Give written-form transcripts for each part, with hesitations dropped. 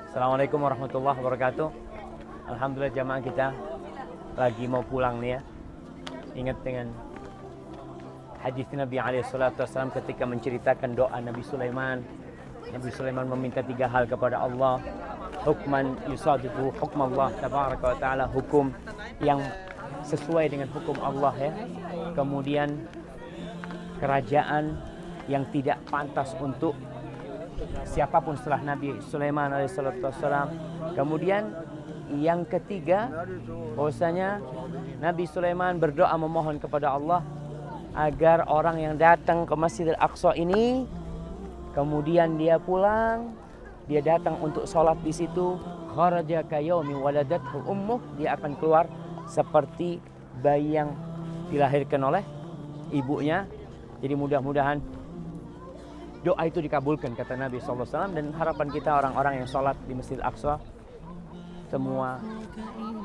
Assalamualaikum warahmatullahi wabarakatuh. Alhamdulillah jamaah kita lagi mau pulang nih ya. Ingat dengan hadis Nabi SAW ketika menceritakan doa Nabi Sulaiman. Nabi Sulaiman meminta 3 hal kepada Allah. Hukman yusadifu hukmallah tabaraka wa ta'ala, hukum yang sesuai dengan hukum Allah ya. Kemudian kerajaan yang tidak pantas untuk siapapun setelah Nabi Sulaiman alaihissalam. Kemudian yang ketiga, bahwasanya Nabi Sulaiman berdoa memohon kepada Allah agar orang yang datang ke Masjidil Aqsa ini, kemudian dia pulang, dia datang untuk sholat di situ, kharaja kayaumi waladathu ummuh, dia akan keluar seperti bayi yang dilahirkan oleh ibunya. Jadi mudah-mudahan doa itu dikabulkan kata Nabi SAW, dan harapan kita orang-orang yang sholat di Masjid Al-Aqsa semua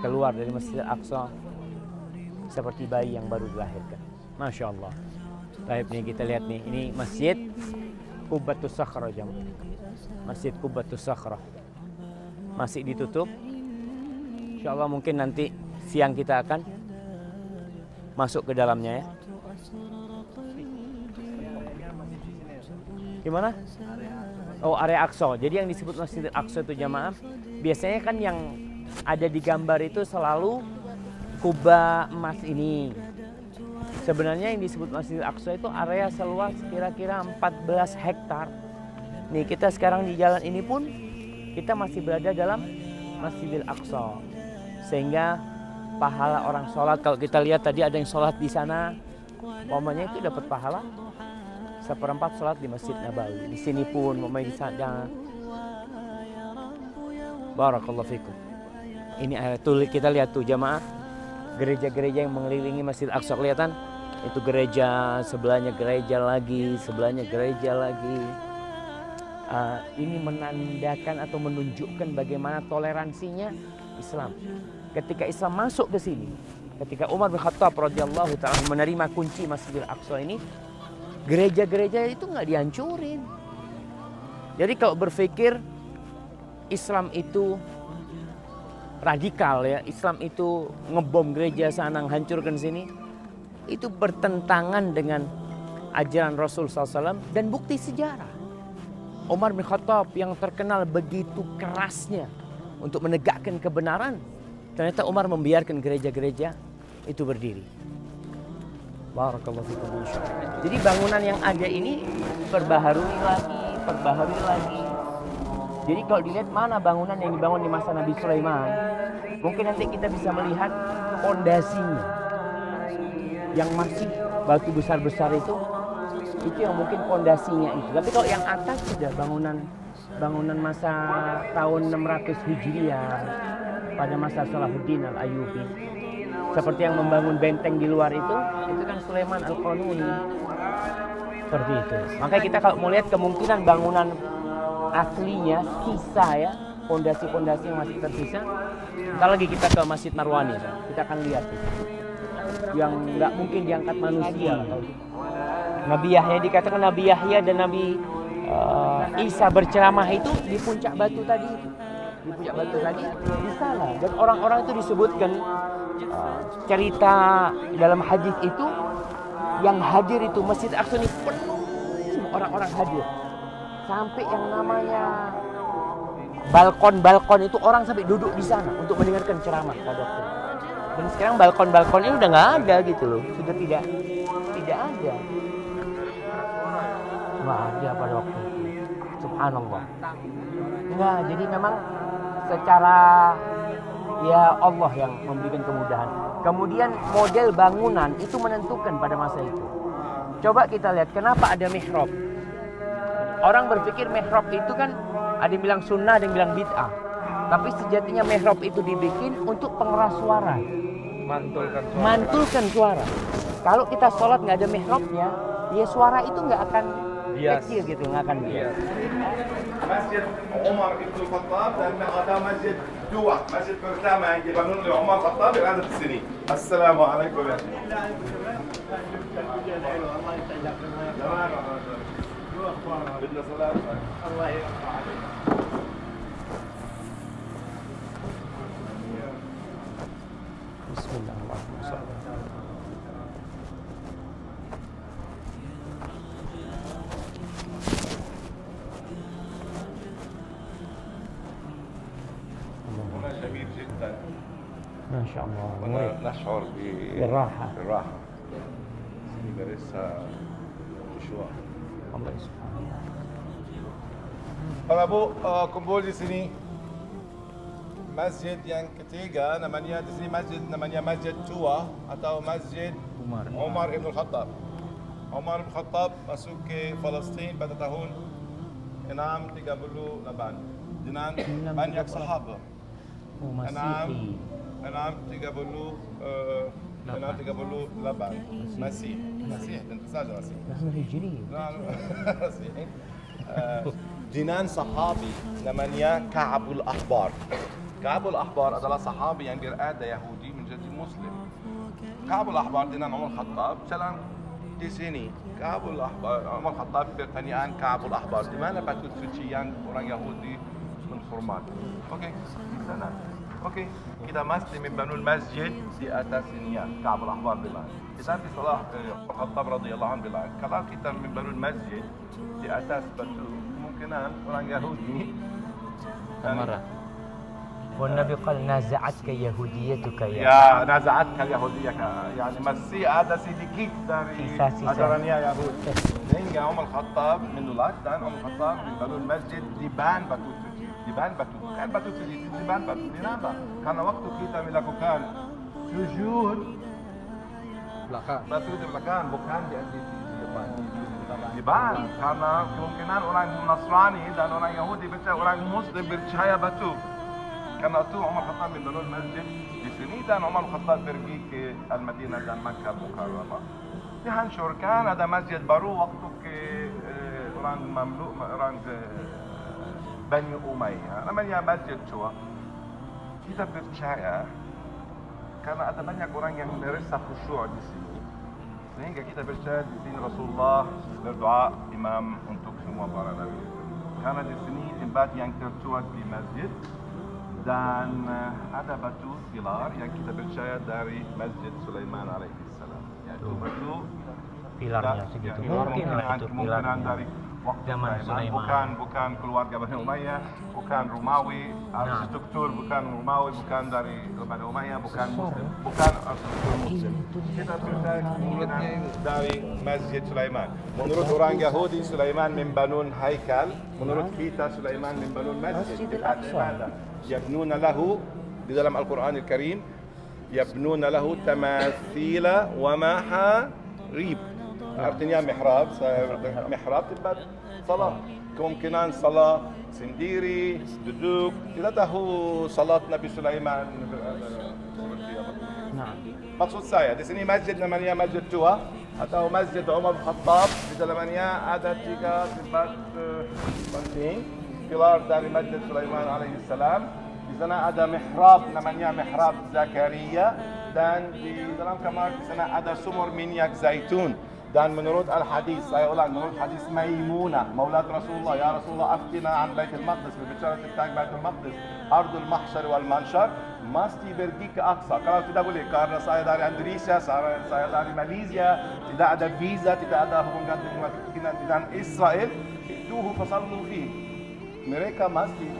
keluar dari Masjid Al-Aqsa seperti bayi yang baru dilahirkan. Masya Allah. Baik, nih kita lihat nih, ini Masjid Qubbatus Sakhrah jamaah. Masjid Qubbatus Sakhrah masih ditutup. Insya Allah mungkin nanti siang kita akan masuk ke dalamnya ya. Gimana? Oh, area Aqsa. Jadi yang disebut Masjid Aqsa itu jamaah, biasanya kan yang ada di gambar itu selalu kubah emas ini. Sebenarnya yang disebut Masjid Aqsa itu area seluas kira-kira 14 hektar. Nih kita sekarang di jalan ini pun kita masih berada dalam Masjidil Aqsa. Sehingga pahala orang sholat, kalau kita lihat tadi ada yang sholat di sana, momennya itu dapat pahala 1/4 sholat di Masjid Nabawi. Di sini pun momennya di sana. Barakallahu fikum. Ini tuh kita lihat tuh jamaah, gereja-gereja yang mengelilingi Masjid Aqsa kelihatan. Itu gereja, sebelahnya gereja lagi, sebelahnya gereja lagi. Ini menandakan atau menunjukkan bagaimana toleransinya Islam. Ketika Islam masuk ke sini, ketika Umar bin Khattab radhiyallahu ta'ala menerima kunci Masjidil Aqsa ini, gereja-gereja itu nggak dihancurin. Jadi kalau berpikir Islam itu radikal ya, Islam itu ngebom gereja sana, hancurkan sini, itu bertentangan dengan ajaran Rasul SAW dan bukti sejarah. Umar bin Khattab yang terkenal begitu kerasnya untuk menegakkan kebenaran, ternyata Umar membiarkan gereja-gereja itu berdiri. Barakallahu fikum. Jadi bangunan yang ada ini perbaharui lagi. Jadi kalau dilihat mana bangunan yang dibangun di masa Nabi Sulaiman, mungkin nanti kita bisa melihat fondasinya yang masih batu besar-besar itu yang mungkin fondasinya itu. Tapi kalau yang atas sudah bangunan masa tahun 600 Hijriah pada masa Salahuddin Al-Ayyubi. Seperti yang membangun benteng di luar itu kan Sulaiman Al-Qanuni. Seperti itu. Makanya kita kalau mau lihat kemungkinan bangunan aslinya, sisa ya, fondasi-fondasi yang masih tersisa. Ntar lagi kita ke Masjid Marwani, kita akan lihat itu. Yang nggak mungkin diangkat manusia. Nabi Yahya, dikatakan Nabi Yahya dan Nabi Isa berceramah itu di puncak batu tadi. Di puncak batu tadi di sana. Dan orang-orang itu disebutkan cerita dalam hadis itu yang hadir itu Masjid Aqsa ini penuh orang-orang hadir. Sampai yang namanya balkon-balkon itu orang sampai duduk di sana untuk mendengarkan ceramah pada waktu. Dan sekarang balkon-balkon ini udah nggak ada gitu loh, sudah tidak ada. Nggak ada pada waktu itu. Subhanallah. Nggak, jadi memang secara ya Allah yang memberikan kemudahan. Kemudian model bangunan itu menentukan pada masa itu. Coba kita lihat kenapa ada mihrab. Orang berpikir mihrab itu kan ada yang bilang sunnah, ada yang bilang bid'ah. Tapi sejatinya mihrab itu dibikin untuk pengeras suara. Mantulkan suara. Kalau kita sholat nggak ada mihrabnya, ya suara itu nggak akan kecil gitu, nggak akan bias. Masjid Umar Ibn Khattab dan ada masjid dua, masjid pertama yang dibangun oleh Umar Khattab yang ada di sini. Assalamualaikum. بدنا صلاة الله يرفع عليك جميل جدا ما شاء الله مريح. ونشعر بالراحة. بالراحة. نمارسها بخشوع. Allah subhanahu. Para Bu, kumpul di sini masjid yang ketiga namanya di sini namanya Masjid Tua atau Masjid Umar Ibn Khattab. Umar Ibn Khattab masuk ke Palestin pada tahun 638 dengan banyak sahabat. Oh, Enam, Masihi. 38 Masih tentu saja Masih. Nahnu Hijri. Masih. Jinan sahabi namanya Ka'bul Ahbar. Ka'bul Ahbar adalah sahabi yang berada Yahudi menjadi Muslim. Ka'bul Ahbar dengan Umar Khattab jalan di sini. Ka'bul Ahbar, Umar Khattab pertanyaan Ka'bul Ahbar, di mana batu suci yang orang Yahudi menghormati. Oke, di sana. Oke, kita mesti membangun masjid di atas ini ya, Ka'bul Ahbar bilang. Kita di salah Umar Khattab radhiyallahu anhu bilang, kalau kita membangun masjid di atas batu, kemungkinan orang Yahudi marah. والنبي قال نازعتك يهوديتك ya nazaatkan Yahudiyah, yani masih ada sedikit dari Sisa-sisa. ajarannya Yahudi. Sehingga Umar Khattab menolak dan Umar Khattab membangun masjid di ban batu suci. Di ban batu, bukan batu suci, di ban batu. Kenapa? Karena waktu kita melakukan sujud batu di belakang, bukan di depan. Di ban, karena kemungkinan orang Nasrani dan orang Yahudi percaya orang Muslim percaya batu. Karena itu Umar Khattab membangun masjid di sini dan Umar Khattab pergi ke Al-Madinah dan Makkah Mukarramah. Dihancurkan, ada masjid baru waktu ke orang Mamluk, orang Bani Umayyah. Namanya Masjid Tua. Kita percaya karena ada banyak orang yang merasa khusyuk di sini. Sehingga kita percaya di sini Rasulullah berdoa imam untuk semua para nabi. Karena di sini tempat yang tertua di masjid. Dan ada batu pilar yang kita percaya dari Masjid Sulaiman alaihissalam. Yaitu batu pilarnya segitu. Mungkin lah itu kemungkinan pilarnya. dari waktu Zaman Sulaiman. bukan keluarga Bani Umayyah, bukan Romawi, arsitektur bukan Romawi, bukan dari Bani Umayyah, bukan Muslim, bukan arsitektur Muslim. Kita percaya kemungkinan dari Masjid Sulaiman. Menurut orang Yahudi, Sulaiman membangun haikal. Menurut kita, Sulaiman membangun masjid. Tempat ibadah. يبنون له di dalam Al-Quran Al-Karim يبنون له تماثيل ومحاريب artinya mihrab tempat salat kemungkinan salat sendiri duduk tidak tahu salat Nabi Sulaiman seperti apa. Maksud saya di sini masjid namanya Masjid Tua atau Masjid Umar Khattab di dalamnya ada 3 tempat penting. Pilar dari Masjid Sulaiman alaihissalam. Di sana ada mihrab namanya mihrab Zakaria dan di dalam kamar di sana ada sumur minyak zaitun. Dan menurut al-hadis, saya ulang, menurut hadis Maimunah, maulat Rasulullah, ya Rasulullah aftina an Baitul Maqdis, berbicara tentang Baitul Maqdis, Ardul Mahsyar wal Mansyar, mesti pergi ke Aqsa. Kalau tidak boleh, karena saya dari Indonesia, saya dari Malaysia, tidak ada visa, tidak ada hubungan dengan Israel, itu fasallu fi. Mereka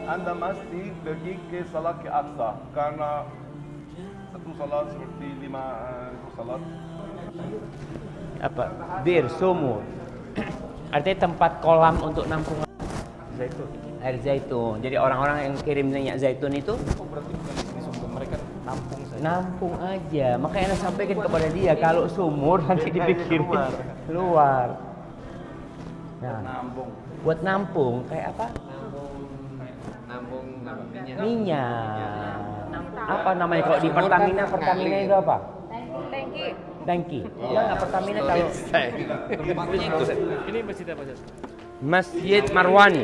Anda mesti pergi ke salat ke Aqsa karena satu salat seperti 5 salat. Apa? Bir, sumur. Artinya tempat kolam untuk nampung Zaitun. air zaitun. Jadi orang-orang yang kirim minyak zaitun itu Berarti bukan di sini sumber, mereka nampung saja. nampung aja. Makanya Anda sampaikan kepada dia kalau sumur nanti dipikirin keluar. Nah, Nampung. buat nampung kayak apa? Nampung Minyak. Apa namanya kalau di Pertamina? Pertamina itu apa? Tangki. Ya nggak Pertamina kalau tempatnya itu. Ini masjid apa saja? Masjid Marwani.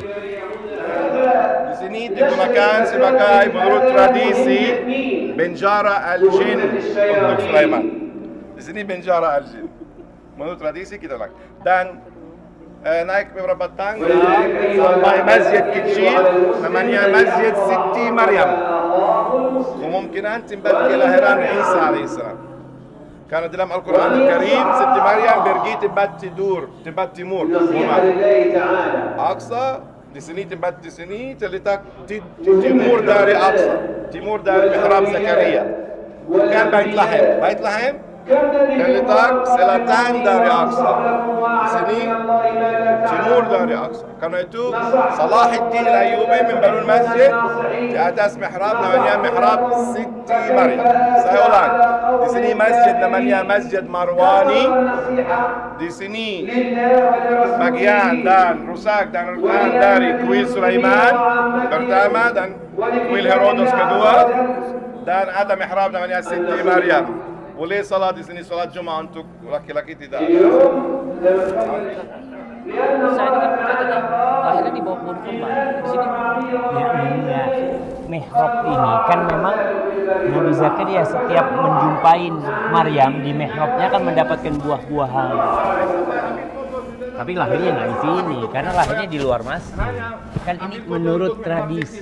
Di sini digunakan sebagai menurut tradisi Benjara al-Jin untuk Sulaiman. Di sini Benjara al-Jin. Menurut tradisi kita lakukan. Dan naik beberapa tangga sampai masjid kecil namanya Masjid Siti Maryam. Kemungkinan tempat kelahiran Isa alaihissalam. Karena dalam Al-Quran Al-Karim Siti Maryam pergi tempat timur rumah. Aqsa di sini tempat di sini terletak di timur dari Aqsa, timur dari mihrab Zakaria. Bukan Bait Lahem. Bait Lahem terletak selatan dari Aqsa. Di sini timur dari Aqsa. Karena itu Salahuddin Al-Ayyubi membangun masjid di atas mihrab namanya mihrab Siti Maryam. Saya ulang. Di sini masjid namanya Masjid Marwani. Di sini bagian dan rusak dan rukun dari kuil Sulaiman pertama dan kuil Herodos kedua, dan ada mihrab namanya Siti Maryam. Boleh salat di sini, salat Jumat untuk laki-laki tidak. Saya dengar katanya lahirnya di bawah pohon kurma. Di sini. Ya iya. Mihrab ini kan memang Nabi Zakaria setiap menjumpai Maryam di mihrabnya kan mendapatkan buah-buahan. Tapi lahirnya nggak di sini, karena lahirnya di luar masjid. Kan ini menurut tradisi.